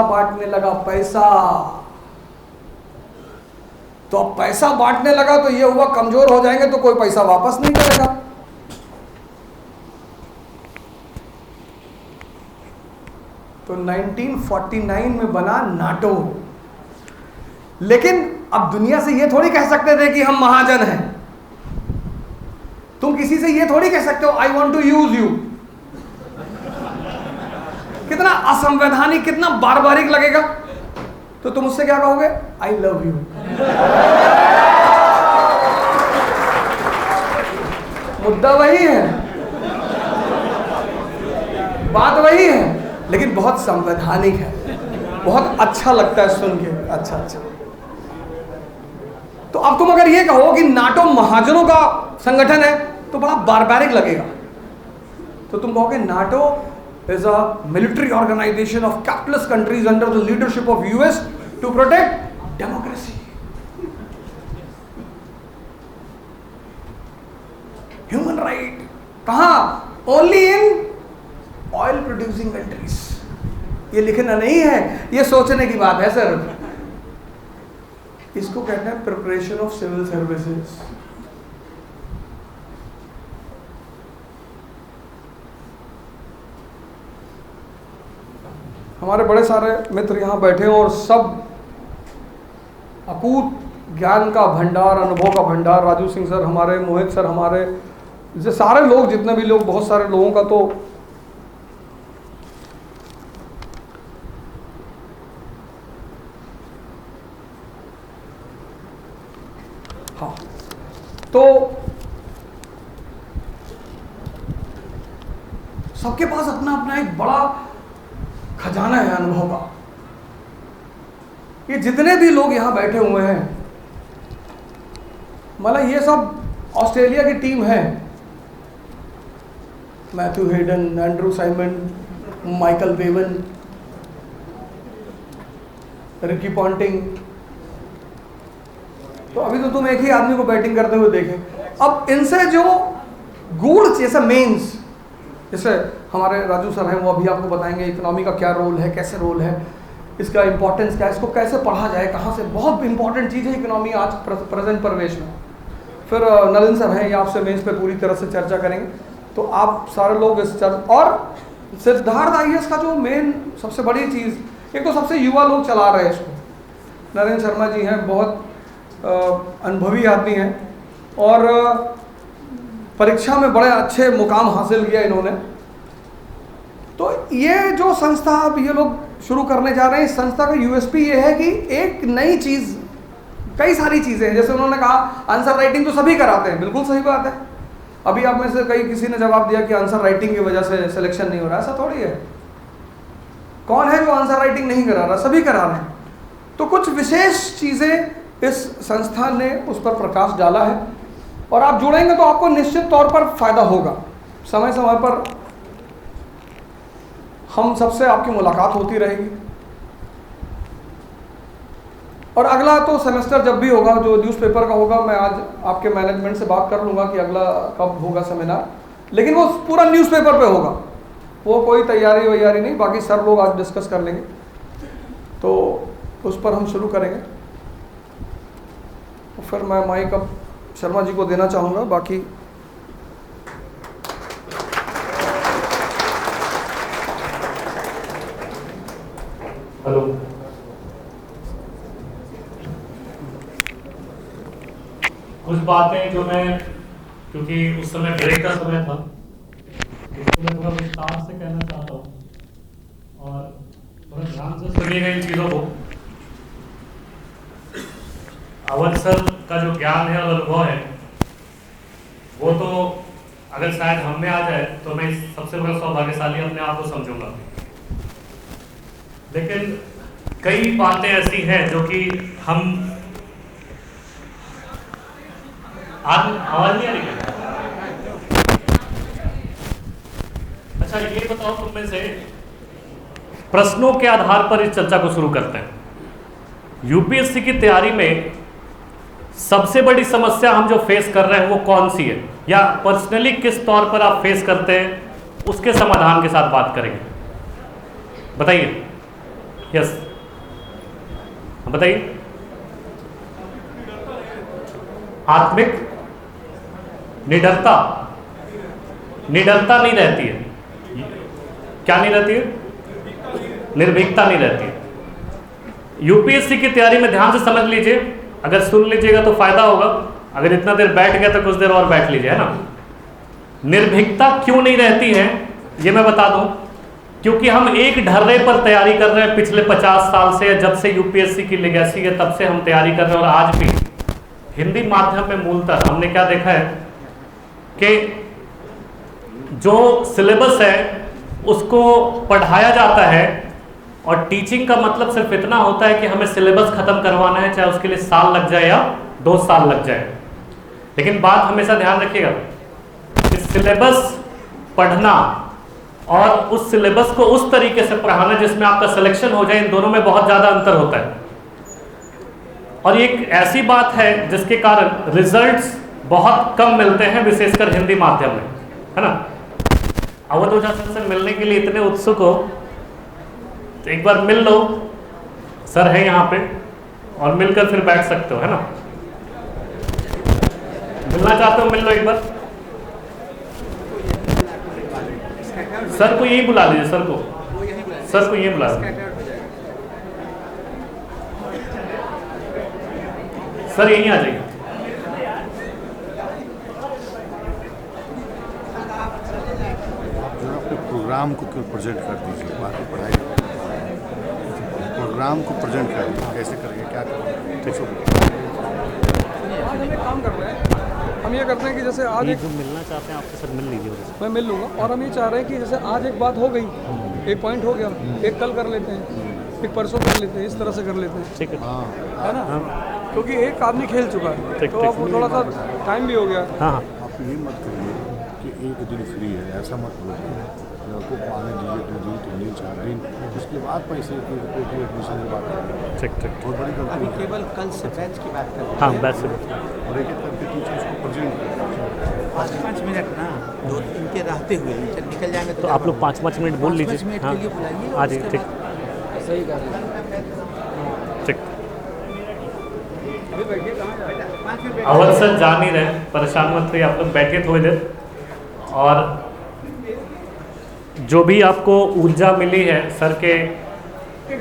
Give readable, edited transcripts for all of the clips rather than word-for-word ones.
बांटने लगा पैसा। तो अब पैसा बांटने लगा तो ये हुआ कमजोर हो जाएंगे तो कोई पैसा वापस नहीं करेगा। तो 1949 में बना नाटो। लेकिन अब दुनिया से ये थोड़ी कह सकते थे कि हम महाजन हैं। तुम किसी से ये थोड़ी कह सकते हो I want to use you. कितना असंवैधानिक, कितना बारबारिक लगेगा। तो तुम उससे क्या कहोगे? I love you. मुद्दा वही है, बात वही है, लेकिन बहुत संवैधानिक है, बहुत अच्छा लगता है सुन के। अच्छा अच्छा। तो अब तुम अगर ये कहो कि नाटो महाजनों का संगठन है तो बड़ा बारबारिक लगेगा। तो तुम कहोगे NATO is a military organization of capitalist countries under the leadership of US to protect democracy. Human right. कहाँ? Only in oil producing countries. ये लिखना नहीं है, ये सोचने की बात है सर। इसको कहते हैं प्रिपरेशन ऑफ सिविल सर्विसेज। हमारे बड़े सारे मित्र यहाँ बैठे हैं और सब अकूत ज्ञान का भंडार, अनुभव का भंडार। राजू सिंह सर हमारे, मोहित सर हमारे, ये सारे लोग, जितने भी लोग, बहुत सारे लोगों का तो हाँ। तो सबके पास अपना अपना एक बड़ा खजाना है अनुभव का। ये जितने भी लोग यहां बैठे हुए हैं, मतलब ये सब ऑस्ट्रेलिया की टीम है। Matthew Hayden, Andrew Simon, Michael Bevan, Ricky Ponting. तो अभी तो तुम एक ही आदमी को बैटिंग करते हुए देखे। अब इनसे जो गूढ़, जैसे मेंस, जैसे हमारे राजू सर हैं, वो अभी आपको बताएंगे इकोनॉमी का क्या रोल है, कैसे रोल है, इसका इंपॉर्टेंस क्या है, इसको कैसे पढ़ा जाए, कहाँ से। बहुत इंपॉर्टेंट चीज़ है इकोनॉमी आज प्रेजेंट परिवेश में। फिर नलिन सर हैं, ये आपसे मेंस पे पूरी तरह से चर्चा करेंगे। तो आप सारे लोग इस और सिद्धार्थ IAS का जो मेन सबसे बड़ी चीज़, एक तो सबसे युवा लोग चला रहे हैं इसको। नरेंद्र शर्मा जी हैं, बहुत अनुभवी आदमी हैं और परीक्षा में बड़े अच्छे मुकाम हासिल किया इन्होंने। तो ये जो संस्था अब ये लोग शुरू करने जा रहे हैं, इस संस्था का USP ये है कि एक नई चीज़, कई सारी चीज़ें हैं। जैसे उन्होंने कहा आंसर राइटिंग तो सभी कराते हैं, बिल्कुल सही बात है। अभी आप में से किसी ने जवाब दिया कि आंसर राइटिंग की वजह से सिलेक्शन नहीं हो रहा, ऐसा थोड़ी है। कौन है जो आंसर राइटिंग नहीं करा रहा? सभी करा रहे हैं। तो कुछ विशेष चीज़ें इस संस्था ने उस पर प्रकाश डाला है और आप जुड़ेंगे तो आपको निश्चित तौर पर फायदा होगा। समय समय पर हम सबसे आपकी मुलाकात होती रहेगी। और अगला तो सेमेस्टर जब भी होगा, जो न्यूज़पेपर का होगा, मैं आज आपके मैनेजमेंट से बात कर लूँगा कि अगला कब होगा सेमिनार, लेकिन वो पूरा न्यूज़पेपर पे होगा, वो कोई तैयारी वैयारी नहीं। बाकी सर लोग आज डिस्कस कर लेंगे, तो उस पर हम शुरू करेंगे। फिर मैं माइक अब शर्मा जी को देना चाहूँगा। बाकी हेलो, कुछ बातें जो मैं, क्योंकि उस समय ब्रेक का समय था, इसको मैं थोड़ा विस्तार से कहना चाहता हूँ और थोड़ा ध्यान से सुनिएगा इन चीज़ों को। अवध सर का जो ज्ञान है और अनुभव है, वो तो अगर शायद हम में आ जाए तो मैं सबसे बड़ा सौभाग्यशाली अपने आप को समझूंगा। लेकिन कई बातें ऐसी हैं जो कि हम आवाज नहीं आ रही है? अच्छा, ये बताओ तुम में से प्रश्नों के आधार पर इस चर्चा को शुरू करते हैं। यूपीएससी की तैयारी में सबसे बड़ी समस्या हम जो फेस कर रहे हैं वो कौन सी है, या पर्सनली किस तौर पर आप फेस करते हैं, उसके समाधान के साथ बात करेंगे। बताइए। यस, बताइए। आत्मिक निडरता, निडरता नहीं रहती है। क्या नहीं रहती है? निर्भीकता नहीं रहती है। यूपीएससी की तैयारी में ध्यान से समझ लीजिए, अगर सुन लीजिएगा तो फायदा होगा, अगर इतना देर बैठ गया तो कुछ देर और बैठ लीजिए, है ना। निर्भीकता क्यों नहीं रहती है ये मैं बता दूं, क्योंकि हम एक ढर्रे पर तैयारी कर रहे हैं पिछले 50 साल से, जब से यूपीएससी की लेगेसी है तब से हम तैयारी कर रहे हैं। और आज भी हिंदी माध्यम में मूलतः हमने क्या देखा है कि जो सिलेबस है उसको पढ़ाया जाता है, और टीचिंग का मतलब सिर्फ इतना होता है कि हमें सिलेबस खत्म करवाना है, चाहे उसके लिए साल लग जाए या 2 साल लग जाए। लेकिन बात हमेशा ध्यान रखिएगा कि सिलेबस पढ़ना और उस सिलेबस को उस तरीके से पढ़ाना जिसमें आपका सिलेक्शन हो जाए, इन दोनों में बहुत ज़्यादा अंतर होता है। और ये एक ऐसी बात है जिसके कारण रिजल्ट्स बहुत कम मिलते हैं, विशेषकर हिंदी माध्यम में, है ना। अवध ओझा सर से मिलने के लिए इतने उत्सुक हो तो एक बार मिल लो, सर है यहाँ पे, और मिलकर फिर बैठ सकते हो, है ना। मिलना चाहते हो मिल लो एक बार। सर को यही बुला लीजिए, सर को यही बुला लीजिए। सर यहीं आ जाइए। प्रोग्राम को प्रेजेंट कर दीजिए, बाकी पढ़ाई प्रोग्राम को प्रेजेंट कर दीजिए, कैसे करेंगे, क्या करेंगे। आज हम एक काम कर रहे हैं, हम ये करते हैं कि जैसे आज जो मिलना चाहते हैं आपके साथ मिल लीजिए, मैं मिल लूँगा। और हम ये चाह रहे हैं कि जैसे आज एक बात हो गई, एक पॉइंट हो गया, एक कल कर लेते हैं, एक परसों कर लेते हैं, इस तरह से कर लेते हैं, ठीक है। है ना। क्योंकि एक आदमी खेल चुका है तो अब थोड़ा सा टाइम भी हो गया। हाँ हाँ, आप ये मत करिए कि एक दिन फ्री है, ऐसा मत बोलिए। आपको आने दीजिए 2 दिन 3 दिन 4 दिन, उसके बाद पैसे की एडमिशन की बात करें। ठीक ठीक। बहुत बड़ी गलती अभी है। केवल कल से बैच की बात कर रहे हैं। हाँ, बैच से और एक करके टीचर्स को प्रेजेंट करें। 5 मिनट ना, 2 इनके रहते हुए निकल जाएंगे तो आप लोग 5-5 मिनट बोल लीजिए। 5 मिनट हाँ, के लिए बुलाइए। आ जाइए। ठीक सही कर रहे हैं। ठीक। अवध सर जा नहीं रहे, परेशान मत होइए, आप लोग बैठिए थोड़ी देर। और जो भी आपको ऊर्जा मिली है सर के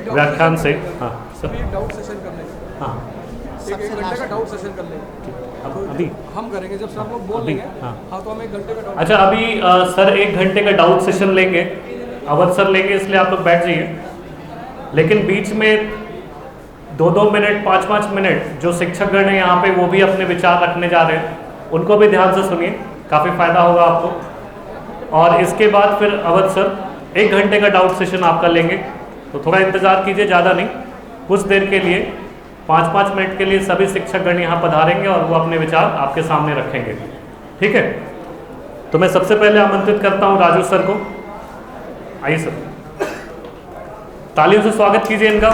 व्याख्यान से, हाँ सर, अभी एक डाउट सेशन कर लेंगे, हाँ एक घंटे का डाउट सेशन कर लेंगे। अभी हम करेंगे जब सर लोग बोल अभी, लेंगे। हाँ। हाँ, तो हम 1 घंटे का डाउट। अच्छा, अभी सर 1 घंटे का डाउट सेशन लेंगे, अवध सर लेंगे, इसलिए आप लोग बैठ जाइए। लेकिन बीच में 2-2 मिनट 5-5 मिनट जो शिक्षकगण हैं यहाँ पे, वो भी अपने विचार रखने जा रहे हैं, उनको भी ध्यान से सुनिए, काफ़ी फायदा होगा आपको। और इसके बाद फिर अवध सर 1 घंटे का डाउट सेशन आपका लेंगे, तो थोड़ा इंतज़ार कीजिए, ज़्यादा नहीं, कुछ देर के लिए 5-5 मिनट के लिए सभी शिक्षकगण यहाँ पधारेंगे और वो अपने विचार आपके सामने रखेंगे, ठीक है। तो मैं सबसे पहले आमंत्रित करता हूँ राजू सर को। आइए सर, तालियों से स्वागत कीजिए इनका।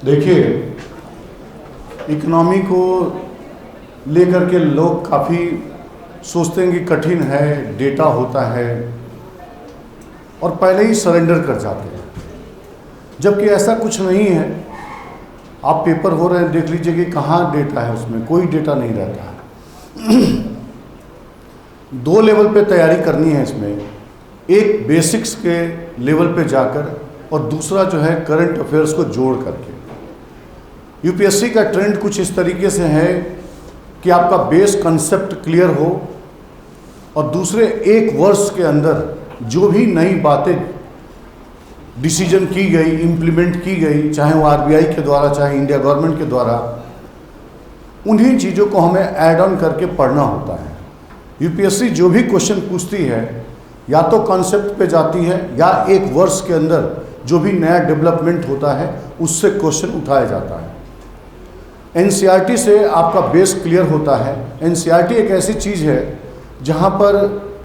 देखिए, इकोनॉमी को लेकर के लोग काफ़ी सोचते हैं कि कठिन है, डेटा होता है, और पहले ही सरेंडर कर जाते हैं, जबकि ऐसा कुछ नहीं है। आप पेपर हो रहे हैं, देख लीजिए कि कहाँ डेटा है, उसमें कोई डेटा नहीं रहता है। 2 लेवल पे तैयारी करनी है इसमें, एक बेसिक्स के लेवल पे जाकर और दूसरा जो है करंट अफेयर्स को जोड़ करके। यूपीएससी का ट्रेंड कुछ इस तरीके से है कि आपका बेस कंसेप्ट क्लियर हो और दूसरे 1 वर्ष के अंदर जो भी नई बातें डिसीजन की गई, इम्प्लीमेंट की गई, चाहे वो आरबीआई के द्वारा, चाहे इंडिया गवर्नमेंट के द्वारा, उन्हीं चीज़ों को हमें ऐड ऑन करके पढ़ना होता है। यूपीएससी जो भी क्वेश्चन पूछती है, या तो कॉन्सेप्ट पे जाती है, या 1 वर्ष के अंदर जो भी नया डेवलपमेंट होता है उससे क्वेश्चन उठाया जाता है। एनसीईआरटी से आपका बेस क्लियर होता है। एनसीईआरटी एक ऐसी चीज़ है जहाँ पर